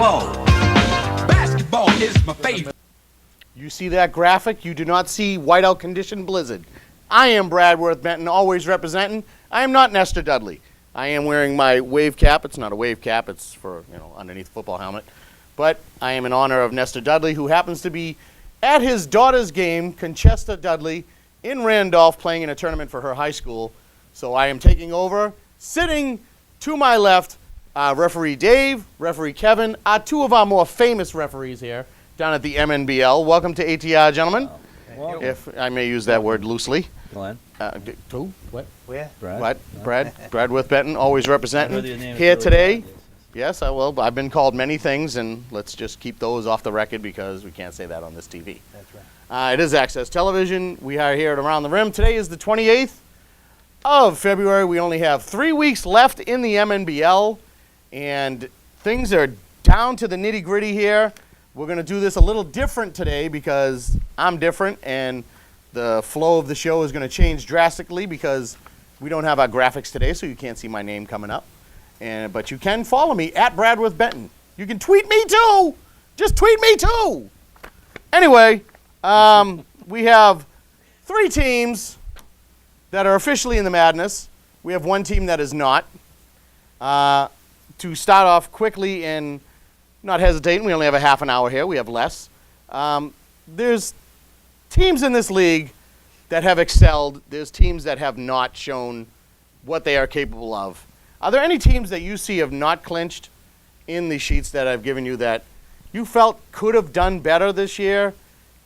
Whoa. Basketball is my favorite. You see that graphic? You do not see whiteout condition blizzard. I am Bradworth, Benton, always representing. I am not Nestor Dudley. I am wearing my wave cap. It's not a wave cap. It's for, underneath the football helmet. But I am in honor of Nestor Dudley, who happens to be at his daughter's game, Conchesta Dudley, in Randolph, playing in a tournament for her high school. So I am taking over. Sitting to my left, referee Dave, referee Kevin, two of our more famous referees here down at the MNBL. Welcome to ATR, gentlemen. Well, If I may use that word loosely. Glenn. Who? What? Where? Brad. What? Bradworth Benton, always representing here here today. Yes, I've been called many things, and let's just keep those off the record because we can't say that on this TV. That's right. It is Access Television. We are here at Around the Rim. Today is the 28th of February. We only have 3 weeks left in the MNBL, and things are down to the nitty-gritty here. We're going to do this a little different today because I'm different, and the flow of the show is going to change drastically because we don't have our graphics today, so you can't see my name coming up. But you can follow me at Bradworth Benton. You can tweet me too. Just tweet me too. Anyway, we have 3 teams that are officially in the madness. We have 1 team that is not. To start off quickly and not hesitating, we only have a half an hour here. We have less. There's teams in this league that have excelled. There's teams that have not shown what they are capable of. Are there any teams that you see have not clinched in the sheets that I've given you that you felt could have done better this year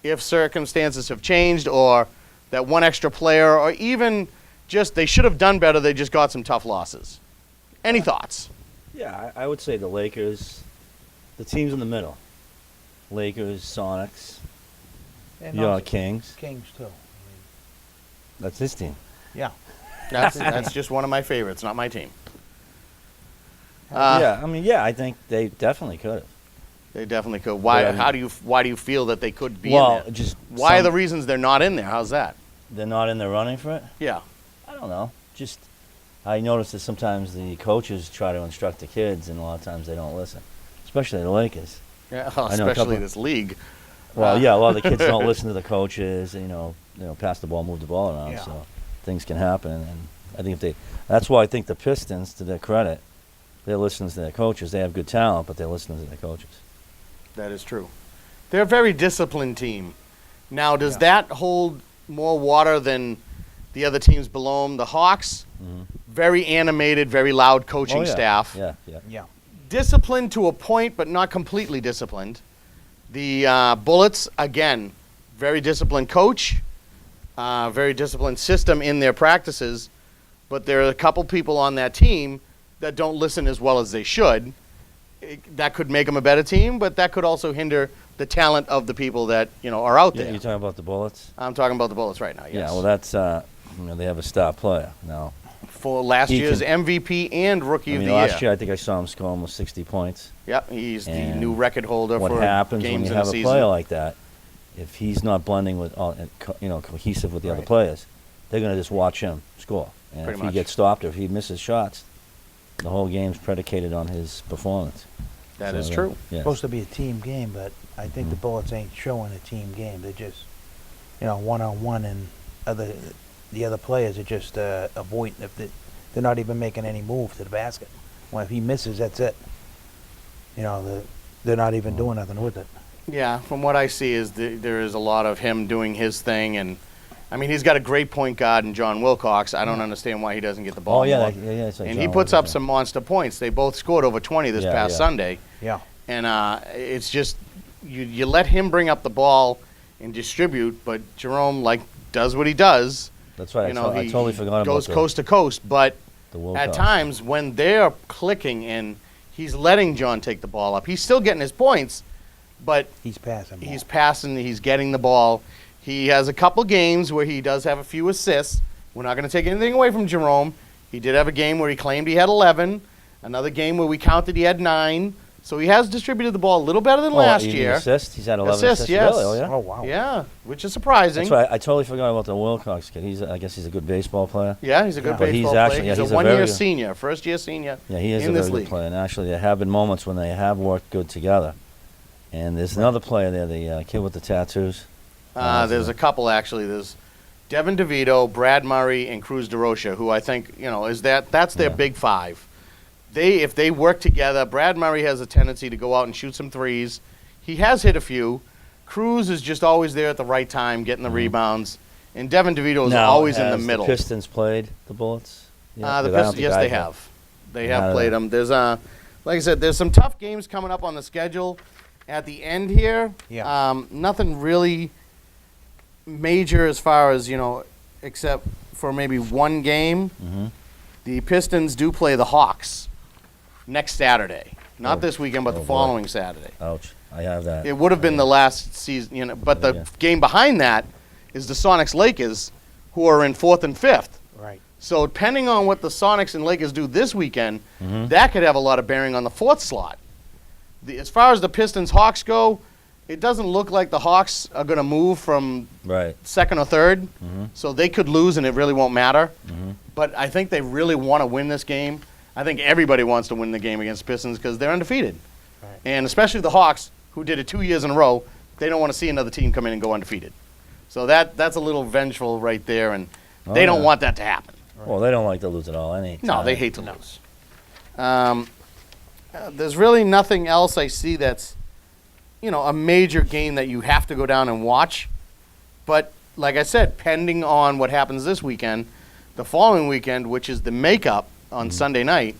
if circumstances have changed, or that one extra player, or even just they should have done better, they just got some tough losses? Any thoughts? Yeah, I would say the Lakers, the teams in the middle. Lakers, Sonics, And York also Kings. Kings, too. That's his team. Yeah. That's just one of my favorites, not my team. I think they definitely could have. They definitely could. Why? Why do you feel that they could be in Well, there? just Why are the reasons they're not in there? How's that? they're not in the running for it? Yeah. I don't know. Just I notice that sometimes the coaches try to instruct the kids, and a lot of times they don't listen, especially the Lakers. Yeah, I know a especially couple- this league. Well, a lot of the kids don't listen to the coaches. Pass the ball, move the ball around, Yeah. so things can happen. And I think that's why I think the Pistons, to their credit, they're listening to their coaches. They have good talent, but they're listening to their coaches. That is true. They're a very disciplined team. Now, does that hold more water than the other teams below them? The Hawks, very animated, very loud coaching staff. Yeah. Yeah. Disciplined to a point, but not completely disciplined. The Bullets, again, very disciplined coach, very disciplined system in their practices, but there are a couple people on that team that don't listen as well as they should. That could make them a better team, but that could also hinder the talent of the people that are out there. You're talking about the Bullets? I'm talking about the Bullets right now. Yes. Yeah. Well, that's they have a star player now. For last He year's can- MVP and Rookie of the last Year. year I think I saw him score almost 60 points. Yep, he's the And new record holder What for happens games when you in have a a season. player like that? If he's not blending with all, cohesive with the other Right. players, they're going to just watch him score. And Pretty if much. he gets stopped or if he misses shots, the whole game's predicated on his performance. That So, is true. Yeah. Supposed to be a team game, but I think the Bullets ain't showing a team game. They're just, one-on-one, and the other players are just avoiding. They're not even making any move to the basket. Well, if he misses, that's it. They're not even doing nothing with it. Yeah, from what I see is there is a lot of him doing his thing, and I mean he's got a great point guard in John Wilcox. I don't understand why he doesn't get the ball. Oh, yeah. more. It's like And he John puts Wall, up yeah. some monster points. They both scored over 20 this past Sunday, Yeah. and it's just you let him bring up the ball and distribute, but Jerome does what he does. That's right. I I totally forgot about goes coast to coast, but the Wilcox. at times when they're clicking and he's letting John take the ball up, he's still getting his points, but He's passing. he's passing, he's getting the ball. He has a couple games where he does have a few assists. We're not going to take anything away from Jerome. He did have a game where he claimed he had 11, another game where we counted he had 9. So he has distributed the ball a little better than Oh, last even year. Assists? He's had 11 Assists, assists. yes. Really? Oh, yeah. Oh wow. Yeah, which is surprising. That's right. I totally forgot about the Wilcox kid. I guess he's a good baseball player. Yeah, he's a good But he's baseball player. actually- yeah, He's he's a a one-year very- senior, first-year senior Yeah, he is in a this very league. good player. And actually, there have been moments when they have worked good together. And there's another player there, the kid with the tattoos. There's a couple, actually. There's Devin DeVito, Brad Murray, and Cruz DeRocha, who I think, that's their Yeah. big five. If they work together, Brad Murray has a tendency to go out and shoot some threes. He has hit a few. Cruz is just always there at the right time, getting the rebounds. And Devin DeVito is Now, always in the has middle. The Pistons played the Bullets? Yeah, The 'cause I don't Pistons, think yes, I they have. They have played them. There's like I said, there's some tough games coming up on the schedule at the end here. Yeah. Nothing really major as far as except for maybe one game. Mhm. The Pistons do play the Hawks next Saturday. Not Oh. this weekend, but Oh, the boy. following Saturday. Ouch. I have that. It would have been the last season, but the Yeah. game behind that is the Sonics Lakers, who are in 4th and 5th. Right. So depending on what the Sonics and Lakers do this weekend, Mhm. that could have a lot of bearing on the 4th slot. As far as the Pistons Hawks go, it doesn't look like the Hawks are going to move from Right. 2nd or 3rd, Mhm. so they could lose and it really won't matter. Mhm. But I think they really want to win this game. I think everybody wants to win the game against Pistons because they're undefeated. Right. And especially the Hawks, who did it 2 years in a row, they don't want to see another team come in and go undefeated. So that's a little vengeful right there, and Oh, they don't yeah. want that to happen. Well, they don't like to lose at all. No, they hate to lose. There's really nothing else I see that's, a major game that you have to go down and watch. But like I said, pending on what happens this weekend, the following weekend, which is the makeup on Sunday night,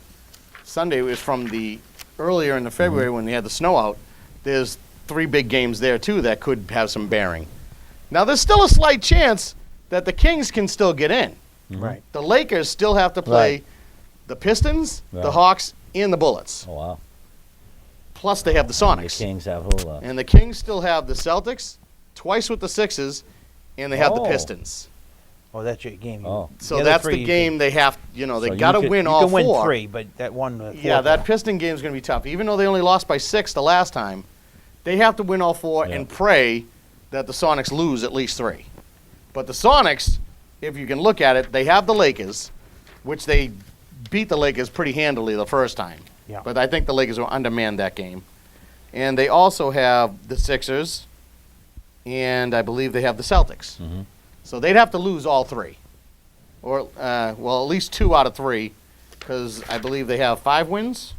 Sunday was from the earlier in the February when they had the snow out, there's 3 big games there too that could have some bearing. Now there's still a slight chance that the Kings can still get in. Right. The Lakers still have to play Right. the Pistons, the Right. Hawks, and the Bullets. Oh, wow. Plus they have the The Sonics. Kings have who left? And the Kings still have the Celtics, twice with the Sixers, and they have the Oh. Pistons. Oh, that's your game. Oh. So other that's three the you game they have, they So you got to could- win You all can win 4. 3, but that one. Yeah, that Piston game is going to be tough. Even though they only lost by 6 the last time, they have to win all 4 Yeah. and pray that the Sonics lose at least 3. But the Sonics, if you can look at it, they have the Lakers, which they beat the Lakers pretty handily the first time. Yeah. But I think the Lakers will undermanned that game. And they also have the Sixers, and I believe they have the Celtics. Mhm. So they'd have to lose all 3. Or, at least 2 out of 3, because I believe they have 5 wins.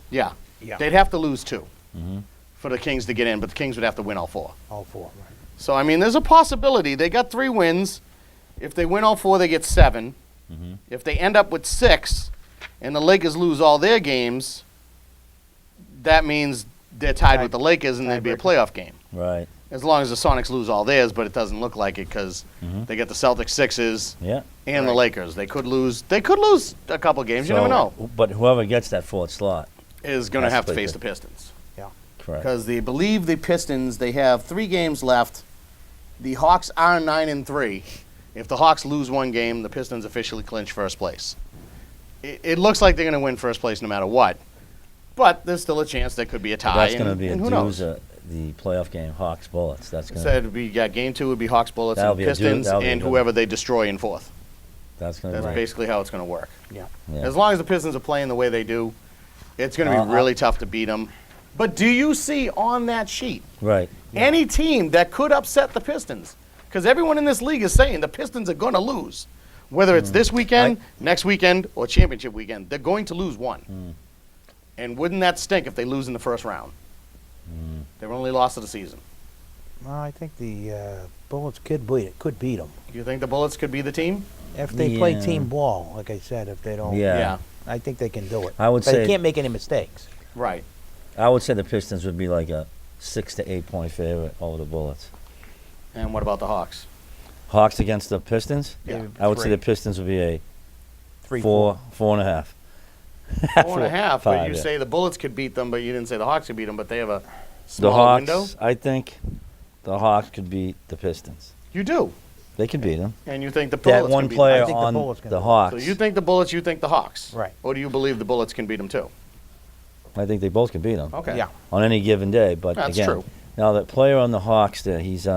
Yeah. Yeah. They'd have to lose 2 Mhm. for the Kings to get in, but the Kings would have to win all 4. All 4. Right. So, I mean, there's a possibility. They got 3 wins. If they win all 4, they get 7. Mhm. If they end up with 6 and the Lakers lose all their games, that means they're tied with the Lakers and there'd be a playoff game. Right. As long as the Sonics lose all theirs, but it doesn't look like it because Mhm. they get the Celtics, Sixers, Yeah. and the Lakers. They could lose a couple games. You never know. But whoever gets that 4th slot, Is going to Has have to to play face good. the Pistons. correct. Because they believe the Pistons, they have 3 games left. The Hawks are 9-3. If the Hawks lose 1 game, the Pistons officially clinch first place. It looks like they're going to win first place no matter what. But there's still a chance there could be a tie. That's going to be a and who knows? doozy, the playoff game, Hawks Bullets. That's going So it'd be, game 2 would be Hawks, Bullets, That'll and be a dude- Pistons, that'll be a and good whoever they destroy in 4th. that's going That's to be basically how it's going to work. Yeah. Yeah. As long as the Pistons are playing the way they do, it's going to be really tough to beat them. But do you see on that sheet Right. any team that could upset the Pistons? Because everyone in this league is saying the Pistons are going to lose. Whether it's this weekend, next weekend, or championship weekend, they're going to lose one. And wouldn't that stink if they lose in the first round? They've only lost of the season. Well, I think the Bullets could beat them. Do you think the Bullets could be the team? If they play Yeah. team ball, like I said, if they don't. Yeah. I think they can do it. I would but say- they can't make any mistakes. Right. I would say the Pistons would be like a 6 to 8 point favorite over the Bullets. And what about the Hawks? Hawks against the Pistons? Yeah. I would say 3. the Pistons would be a 3, 4.5. 4.5, but 5, you yeah. say the Bullets could beat them, but you didn't say the Hawks could beat them, but they have a The small Hawks, window. I think the Hawks could beat the Pistons. You do. They could beat them. And you think the Bullets That one can beat player I think the on Bullets can the do it. Hawks. them. So you think the Bullets, you think the Hawks. Right. Or do you believe the Bullets can beat them too? I think they both can beat them Okay. Yeah. on any given day. But That's again, true. now that player on the Hawks, there, he's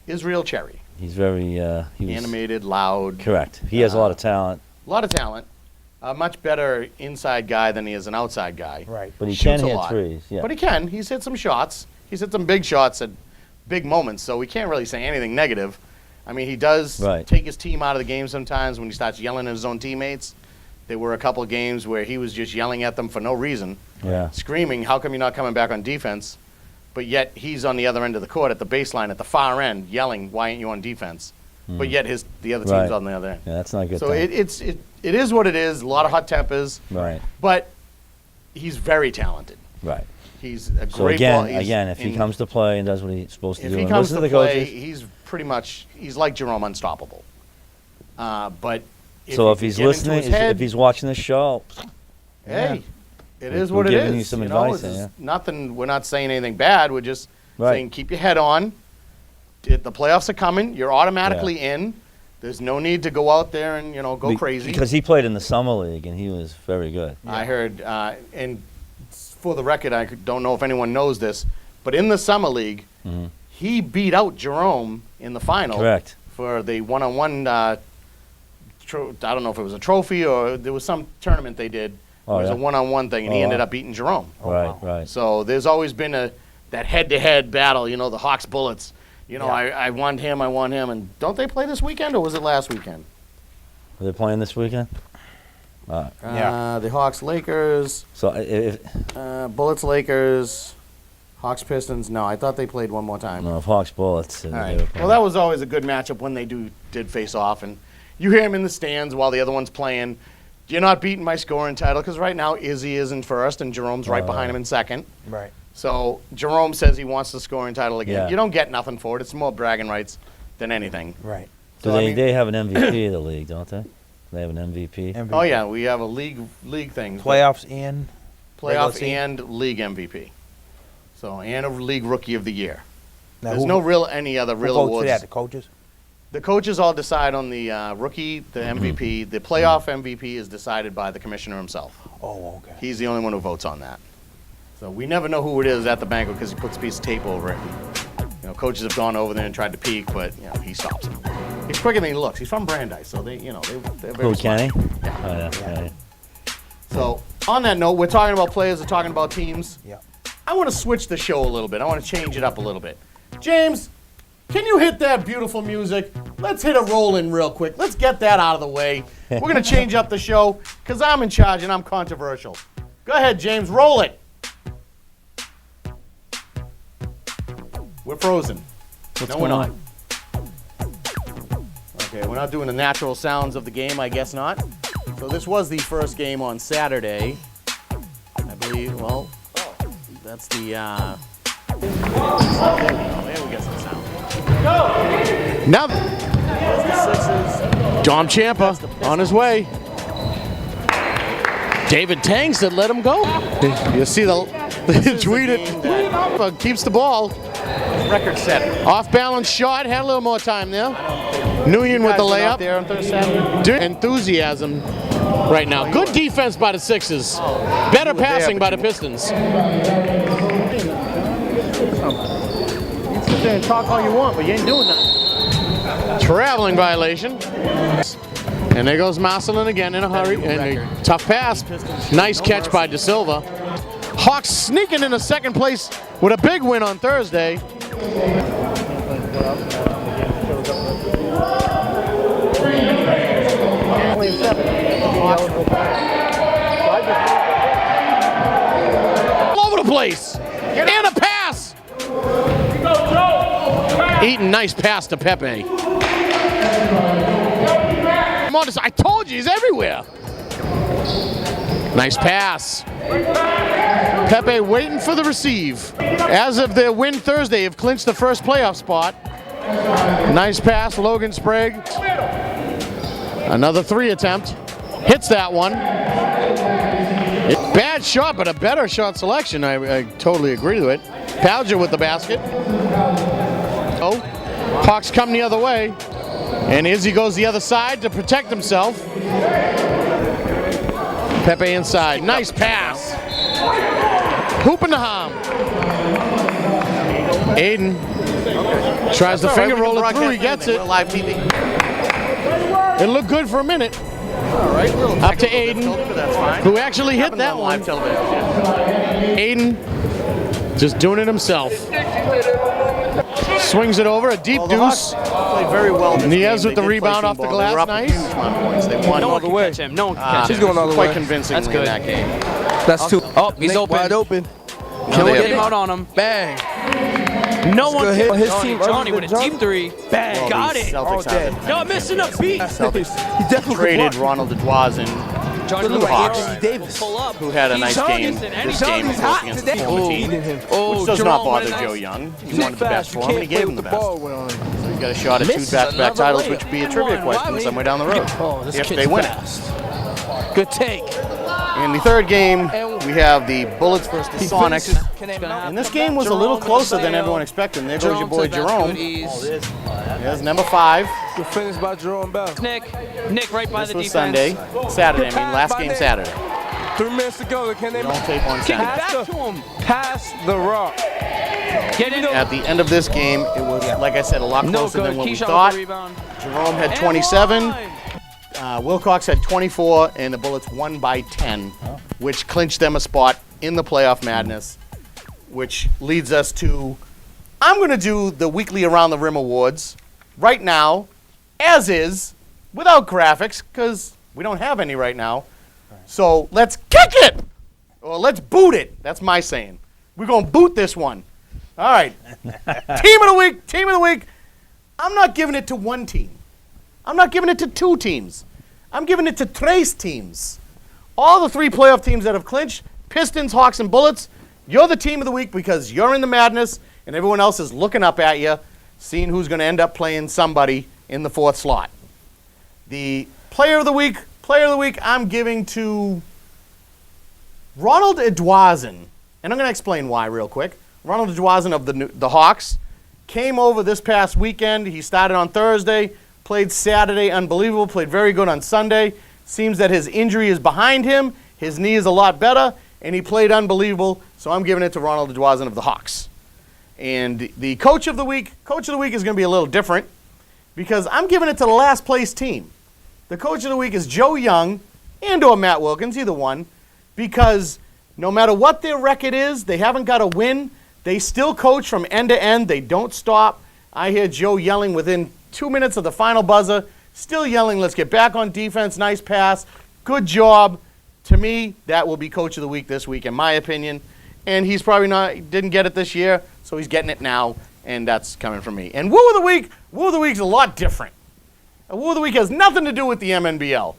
Israel Cherry. very he was Animated, loud. correct. He has a lot of talent, A lot of talent. A much better inside guy than he is an outside guy. Right. but he Shoots can a hit lot. threes. Yeah, But he can. He's hit some shots. He's hit some big shots at big moments, so we can't really say anything negative. I mean, he does Right. take his team out of the game sometimes when he starts yelling at his own teammates. There were a couple of games where he was just yelling at them for no reason, yeah. screaming, how come you're not coming back on defense? But yet he's on the other end of the court at the baseline at the far end yelling, why aren't you on defense? But yet the other team's Right. on the other end. Yeah, that's not a good. So thing. it is what it is. A lot of hot tempers, right, but he's very talented. right. He's a So great ball. again, if he comes to play and does what he's supposed to if do, he and comes listen to to the play, coaches. he's pretty much like Jerome, unstoppable. But So if you he's get into listening, his head, if he's watching this show, hey, it is We're what it giving is. you some know, advice it's there, nothing. We're not saying anything bad. We're just Right. saying keep your head on. The playoffs are coming. You're automatically in. There's no need to go out there and go crazy. because he played in the summer league and he was very good. I heard, and for the record, I don't know if anyone knows this, but in the summer league, he beat out Jerome in the final. Correct. For the one-on-one. I don't know if it was a trophy or there was some tournament they did. Oh, it was yeah? a one-on-one thing, and he Oh, ended wow. up beating Jerome. right, wow. right. So there's always been that head-to-head battle. The Hawks Bullets. Yeah. I want him, and don't they play this weekend or was it last weekend? Are they playing this weekend? Yeah. The Hawks Lakers, So if Bullets Lakers, Hawks Pistons. No, I thought they played one more time. no, if Hawks Bullets. All right. Well, that was always a good matchup when they did face off, and you hear him in the stands while the other one's playing. You're not beating my scoring title because right now Izzy is in first and Jerome's right behind him in second. Right. So Jerome says he wants the scoring title again. Yeah. You don't get nothing for it. It's more bragging rights than anything. Right. Do So, I they? mean- They have an MVP of the league, don't they? They have an MVP. MVP. Oh yeah, we have a league thing. Playoffs and regular Playoff season? and league MVP. So and a league rookie of the year. Now, There's who- no any other who real votes for awards. that? The coaches. The coaches all decide on the rookie, the MVP. The playoff MVP is decided by the commissioner himself. Oh, okay. He's the only one who votes on that. So we never know who it is at the banquet because he puts a piece of tape over it. Coaches have gone over there and tried to peek, but he stops him. He's quicker than he looks. He's from Brandeis, so they're very Who, smart. Kenny? Yeah. Oh, yeah. Yeah. yeah. So on that note, we're talking about players, we're talking about teams. Yeah. I want to switch the show a little bit. I want to change it up a little bit. James, can you hit that beautiful music? Let's hit a roll in real quick. Let's get that out of the way. We're going to change up the show because I'm in charge and I'm controversial. Go ahead, James. Roll it. We're frozen. What's No, we're going not. on? Okay, we're not doing the natural sounds of the game. I guess not. So this was the first game on Saturday. I believe, well, that's the, there we go. There we get some sound. Go! Now, there's the Sixers. Dom Ciampa on his way. David Tang said let him go. You see the tweet it. Keeps the ball. Record setting. Off balance shot. Had a little more time there. Nguyen with the layup. There on Thursday. Enthusiasm right now. Good defense by the Sixers. Better passing by the Pistons. You can sit there and talk all you want, but you ain't doing nothing. Traveling violation. And there goes Marcelin again in a hurry. And a tough pass. Nice catch by De Silva. Hawks sneaking into second place with a big win on Thursday. All over the place. And a pass. Eaton, nice pass to Pepe. Come on, I told you, he's everywhere. Nice pass. Pepe waiting for the receive. As of their win Thursday, have clinched the first playoff spot. Nice pass, Logan Sprague. Another three attempt. Hits that one. Bad shot, but a better shot selection. I totally agree with it. Palger with the basket. Oh, Hawks come the other way. And Izzy goes the other side to protect himself. Pepe inside. Nice pass. Hooping the harm. Aiden tries to finger roll it through. He gets it. Live TV. It looked good for a minute. All right. Up to Aiden, That's fine. who actually hit that one. Live television. Aiden just doing it himself. Swings it over, a deep deuce. Played very well. Niaz with the rebound off the glass, nice. They won No all one the can way. catch him. No one can catch He's him. going all the Quite way. convincingly That's good. in that game. That's two. Oh, he's Nick open. Wide open. Can we they get him have out on him? Bang. No one hit. can. His Johnny, team- Johnny with a Johnny? team three. Bang. Well, Got the it. Celtics dead. have Y'all missing a beat. He definitely traded Ronald Dubois, Johnny look look like Hawks. Anthony Davis. Pull up. who had a nice game. Listen, This Johnny's game, of course, hot against today. the former team. Eating him. Which does Jerome, not what bother a Joe nice- Young. He Too wanted the best fast. for You him, and he can't gave play him with the the best. ball on him. So you got a shot at two Misses back-to-back another titles, layup. which would be a trivia Why question would he- somewhere down the road. Oh, this if kid's they win fast. Good take. In the third game, we have the Bullets versus the Sonics. And this game was a little closer than everyone expected. There goes your boy Jerome. There's number 5. Good finish by Jerome Bell. Nick right by This the was defense. Sunday. Saturday, I mean, last game Saturday. 3 minutes to go. Can they Don't tape on Kick it Saturday. back to him. pass the rock? Get in. At the end of this game, it was, like I said, a lot No closer good. than what we Keyshawn with thought. the rebound. Jerome had And 27. one. Wilcox had 24, and the Bullets won by 10, which clinched them a spot in the playoff madness, which leads us to, I'm going to do the weekly Around the Rim Awards right now, as is, without graphics, because we don't have any right now. So let's kick it, or let's boot it. That's my saying. We're going to boot this one. All right. Team of the week. I'm not giving it to one team. I'm not giving it to 2 teams. I'm giving it to 3 teams. All the 3 playoff teams that have clinched, Pistons, Hawks, and Bullets, you're the team of the week because you're in the madness and everyone else is looking up at you, seeing who's going to end up playing somebody in the 4th slot. The player of the week, I'm giving to Ronald Edouazen. And I'm going to explain why real quick. Ronald Edouazen of the Hawks came over this past weekend. He started on Thursday. Played Saturday, unbelievable. Played very good on Sunday. Seems that his injury is behind him. His knee is a lot better, and he played unbelievable. So I'm giving it to Ronald Edouazen of the Hawks. And the coach of the week is going to be a little different because I'm giving it to the last place team. The coach of the week is Joe Young and/or Matt Wilkins, either one, because no matter what their record is, they haven't got a win. They still coach from end to end. They don't stop. I hear Joe yelling within 2 minutes of the final buzzer, still yelling, let's get back on defense, nice pass, good job. To me, that will be coach of the week this week, in my opinion. And he's probably didn't get it this year, so he's getting it now, and that's coming from me. And Woo of the Week is a lot different. A Woo of the Week has nothing to do with the MNBL,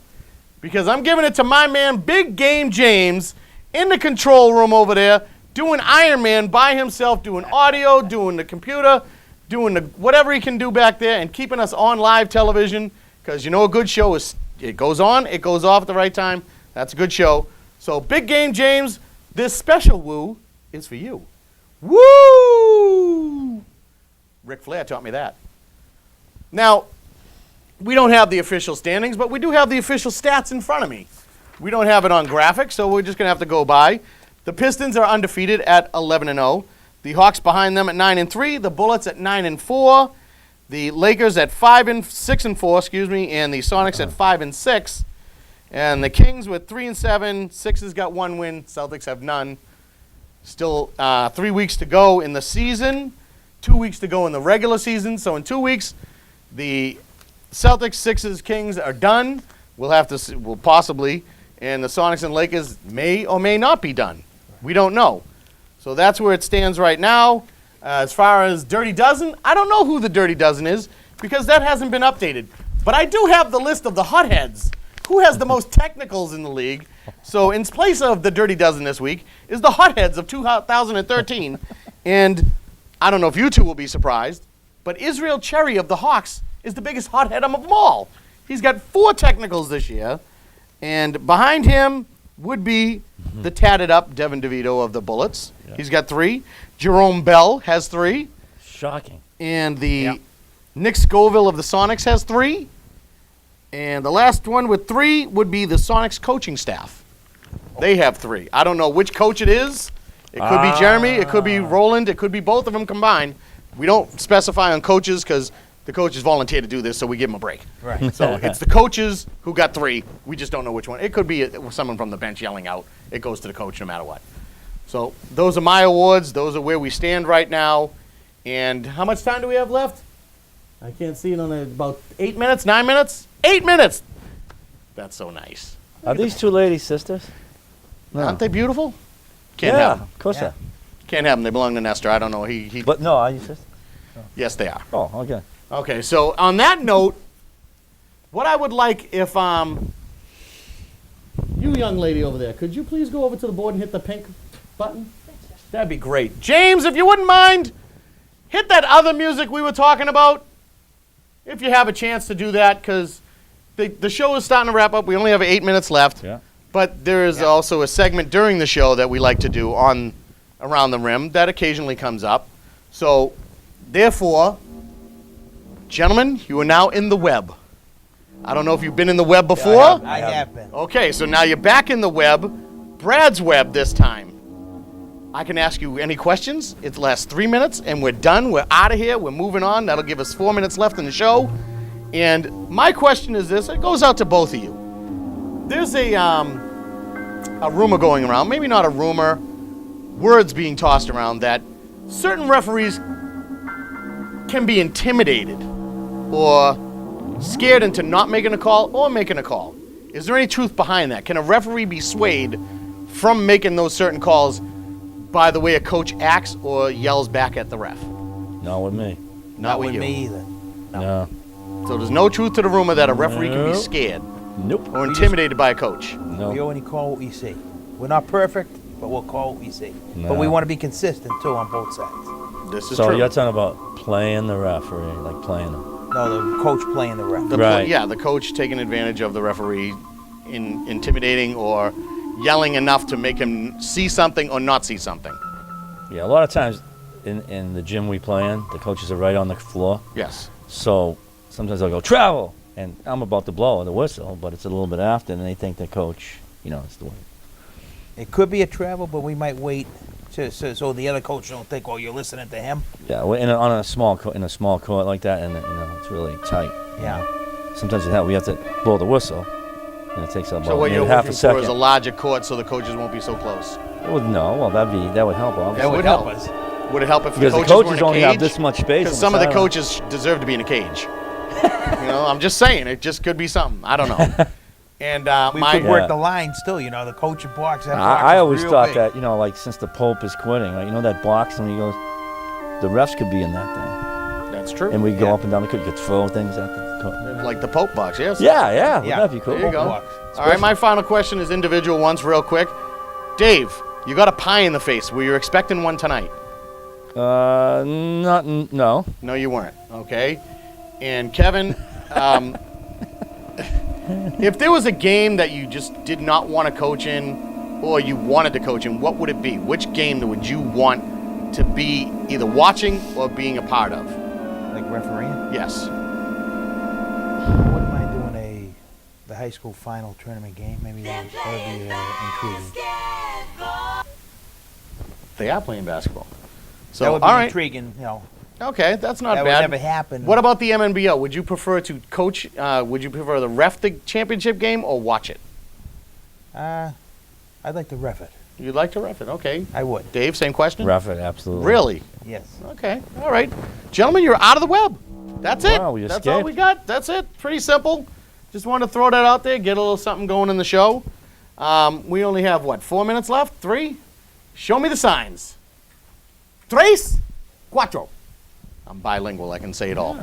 because I'm giving it to my man, Big Game James, in the control room over there, doing Iron Man by himself, doing audio, doing the computer, doing whatever he can do back there and keeping us on live television, because you know a good show is, it goes on, it goes off at the right time. That's a good show. So Big Game James, this special woo is for you. Woo! Ric Flair taught me that. Now, we don't have the official standings, but we do have the official stats in front of me. We don't have it on graphics, so we're just going to have to go by. The Pistons are undefeated at 11-0. The Hawks behind them at 9-3, the Bullets at 9-4, the Lakers at 6-4, and the Sonics at 5-6, and the Kings with 3-7. Sixers got 1 win, Celtics have none. Still 3 weeks to go in the season, 2 weeks to go in the regular season. So in 2 weeks, the Celtics, Sixers, Kings are done. We'll possibly, and the Sonics and Lakers may or may not be done. We don't know. So that's where it stands right now. As far as Dirty Dozen, I don't know who the Dirty Dozen is because that hasn't been updated. But I do have the list of the hotheads. Who has the most technicals in the league? So in place of the Dirty Dozen this week is the hotheads of 2013. And I don't know if you two will be surprised, but Israel Cherry of the Hawks is the biggest hothead of them all. He's got 4 technicals this year. And behind him would be the tatted up Devin DeVito of the Bullets. Yeah. He's got 3. Jerome Bell has 3. Shocking. And the Nick Scoville of the Sonics has 3. And the last one with 3 would be the Sonics coaching staff. They have 3. I don't know which coach it is. It could be Jeremy. It could be Roland. It could be both of them combined. We don't specify on coaches because the coaches volunteer to do this, so we give them a break. Right. So it's the coaches who got 3. We just don't know which one. It could be someone from the bench yelling out. It goes to the coach no matter what. So those are my awards. Those are where we stand right now. And how much time do we have left? I can't see it on about 8 minutes, 9 minutes? 8 minutes! That's so nice. Are these 2 ladies sisters? No. Aren't they beautiful? Can't Yeah, have them. of course Yeah. they are. Can't have them. They belong to Nestor. I don't know. He But no, are you sisters? yes, they are. Oh, okay. Okay, so on that note, what I would like if you young lady over there, could you please go over to the board and hit the pink button? That'd be great. James, if you wouldn't mind, hit that other music we were talking about. If you have a chance to do that, because the show is starting to wrap up. We only have 8 minutes left. Yeah. But there is also a segment during the show that we like to do on Around the Rim that occasionally comes up. So, therefore, gentlemen, you are now in the web. I don't know if you've been in the web before. I have been. Okay, so now you're back in the web. Brad's web this time. I can ask you any questions. It lasts 3 minutes, and we're done. We're out of here. We're moving on. That'll give us 4 minutes left in the show. And my question is this. It goes out to both of you. There's a rumor going around, maybe not a rumor, words being tossed around that certain referees can be intimidated or scared into not making a call or making a call. Is there any truth behind that? Can a referee be swayed from making those certain calls by the way a coach acts or yells back at the ref? Not with me. Not with you. me either. No. So there's no truth to the rumor that a referee can be No. scared Nope. or intimidated by a coach. We No. only call what we see. We're not perfect, but we'll call what we see. No. But we want to be consistent, too, on both sides. This is So true. you're talking about playing the referee, like playing him. No, the coach playing the ref. Right. Yeah, the coach taking advantage of the referee in intimidating or yelling enough to make him see something or not see something. Yeah, a lot of times in the gym we play in, the coaches are right on the floor. Yes. So sometimes they'll go, travel! And I'm about to blow the whistle, but it's a little bit after, and they think the coach, it's the way. It could be a travel, but we might wait so the other coach don't think, well, you're listening to him. Yeah, on a small court like that, and it's really tight. Yeah. Sometimes we have to blow the whistle, and it takes about So what maybe you're half looking a second. for is a larger court so the coaches won't be so close. That would help, obviously. That would help. Would it help if Because the the coaches, were coaches in a only cage? have this much space. Because on some of the sideline. coaches deserve to be in a cage. I'm just saying. It just could be something. I don't know. And We my could work Yeah. the lines, too. The coach in box. That box I is always real thought big. that, like since the Pope is quitting, like, that box, and he goes, the refs could be in that thing. that's true. And we go up and down the court, you could throw things at the court. Like the Pope box, yes. Yeah, wouldn't that be cool? There you go. Box. All right, my final question is individual ones real quick. Dave, you got a pie in the face. Were you expecting one tonight? No. No, you weren't. Okay. And Kevin, if there was a game that you just did not want to coach in or you wanted to coach in, what would it be? Which game would you want to be either watching or being a part of? Like refereeing? Yes. Wouldn't mind doing the high school final tournament game. Maybe that would be intriguing. They are playing basketball. So, That would be all right. intriguing, Okay, that's not that bad. would never happen. What about the MNBL? Would you prefer to coach? Would you prefer the ref the championship game or watch it? I'd like to ref it. You'd like to ref it, okay. I would. Dave, same question? Rough it, absolutely. Really? Yes. Okay, all right. Gentlemen, you're out of the web. That's it. Wow, we That's all escaped. we got. That's it. Pretty simple. Just wanted to throw that out there, get a little something going in the show. We only have, 4 minutes left? 3? Show me the signs. Tres, cuatro. I'm bilingual. I can say it all.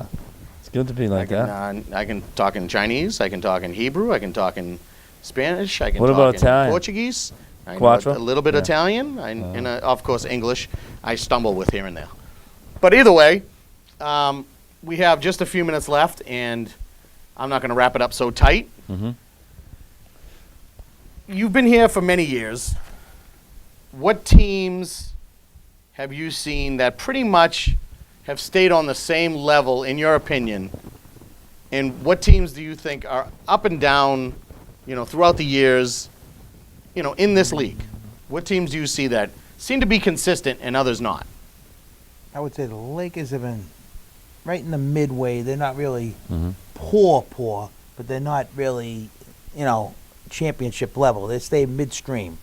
It's good to be like that. I can talk in Chinese. I can talk in Hebrew. I can talk in Spanish. I can What talk about in Italian? Portuguese. I know Quattro? a little bit Yeah. Italian. And of course, English. I stumble with here and there. But either way, we have just a few minutes left, and I'm not going to wrap it up so tight. Mm-hmm. You've been here for many years. What teams have you seen that pretty much have stayed on the same level, in your opinion? And what teams do you think are up and down, throughout the years, in this league? What teams do you see that seem to be consistent and others not. I would say the Lakers have been right in the midway. They're not really poor, but they're not really, championship level. They stay midstream.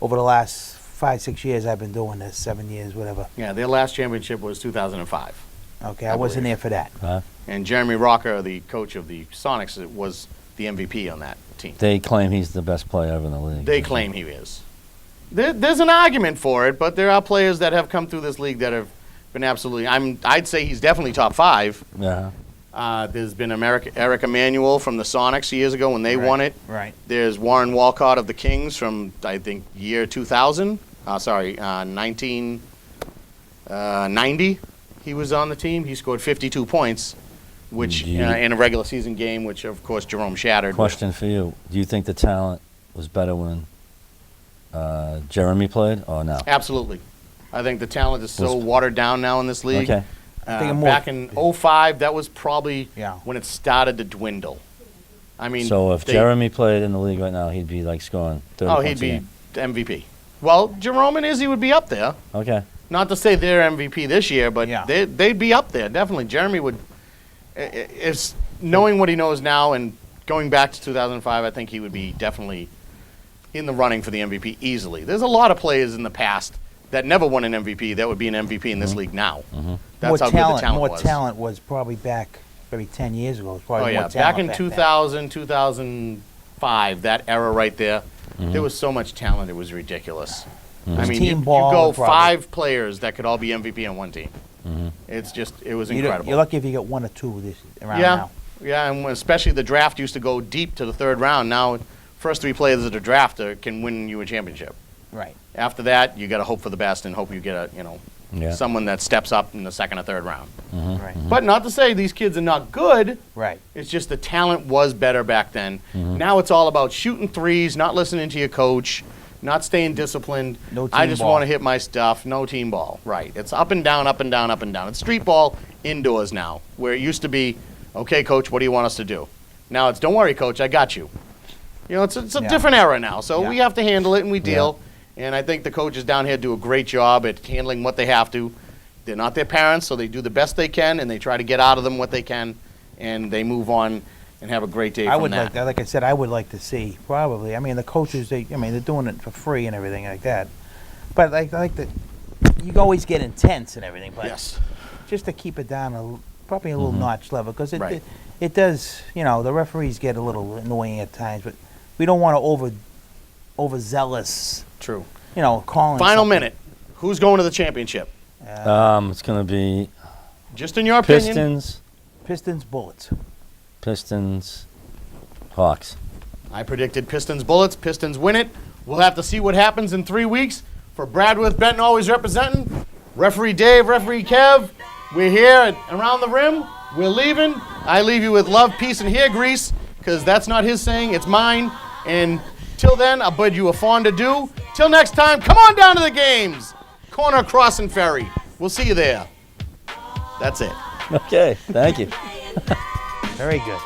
Over the last 5-6 years I've been doing this, 7 years, whatever. Yeah, their last championship was 2005. Okay, I wasn't there for that. And Jeremy Rocker, the coach of the Sonics, was the MVP on that team. They claim he's the best player ever in the league. They claim he is. There's an argument for it, but there are players that have come through this league that have been absolutely. I'd say he's definitely top 5. Yeah. There's been Eric Emanuel from the Sonics years ago when they won it. Right. There's Warren Walcott of the Kings from, I think, year 2000. 1990. He was on the team. He scored 52 points, which in a regular season game, which, of course, Jerome shattered. Question for you. Do you think the talent was better when Jeremy played or no? Absolutely. I think the talent is so watered down now in this league. Okay. Back in 2005, that was probably when it started to dwindle. I mean, so if Jeremy played in the league right now, he'd be like scoring 30 points he'd be a game. MVP. Well, Jerome and Izzy would be up there. Okay. Not to say they're MVP this year, but they'd be up there, definitely. Jeremy would, is knowing what he knows now and going back to 2005, I think he would be definitely in the running for the MVP easily. There's a lot of players in the past that never won an MVP that would be an MVP in this league now. That's how good the talent was. More talent was probably back maybe 10 years ago. It was probably more talent back in back 2000, 2005, that era right there, there was so much talent, it was ridiculous. I mean, you go 5 players that could all be MVP on one team. It was incredible. You're lucky if you get 1 or 2 around now. Yeah, and especially the draft used to go deep to the 3rd round. Now, first 3 players of the draft can win you a championship. Right. After that, you got to hope for the best and hope you get someone that steps up in the 2nd or 3rd round. Right. But not to say these kids are not good. Right. It's just the talent was better back then. Now it's all about shooting threes, not listening to your coach, not staying disciplined. No team I just ball. want to hit my stuff. No team ball. Right. It's up and down, up and down, up and down. It's street ball indoors now, where it used to be, okay, coach, what do you want us to do? Now it's, don't worry, coach, I got you. It's a different era now, so we have to handle it and we deal. And I think the coaches down here do a great job at handling what they have to. They're not their parents, so they do the best they can, and they try to get out of them what they can, and they move on and have a great day from that. Like I said, I would like to see, probably. I mean, the coaches, they're doing it for free and everything like that. But I like that you always get intense and everything, but just to keep it down probably a little notch level, because it does, the referees get a little annoying at times, but we don't want to overzealous. True. Calling. Final minute. Who's going to the championship? It's going to be just in your opinion. Pistons, Bullets. Pistons, Hawks. I predicted Pistons, Bullets. Pistons win it. We'll have to see what happens in 3 weeks. For Bradworth, Benton always representing. Referee Dave, Referee Kev. We're here at Around the Rim. We're leaving. I leave you with love, peace, and hair grease, because that's not his saying, it's mine. And till then, I'll bid you a fond adieu. Till next time, come on down to the games. Corner, Cross, and Ferry. We'll see you there. That's it. Okay, thank you. Very good.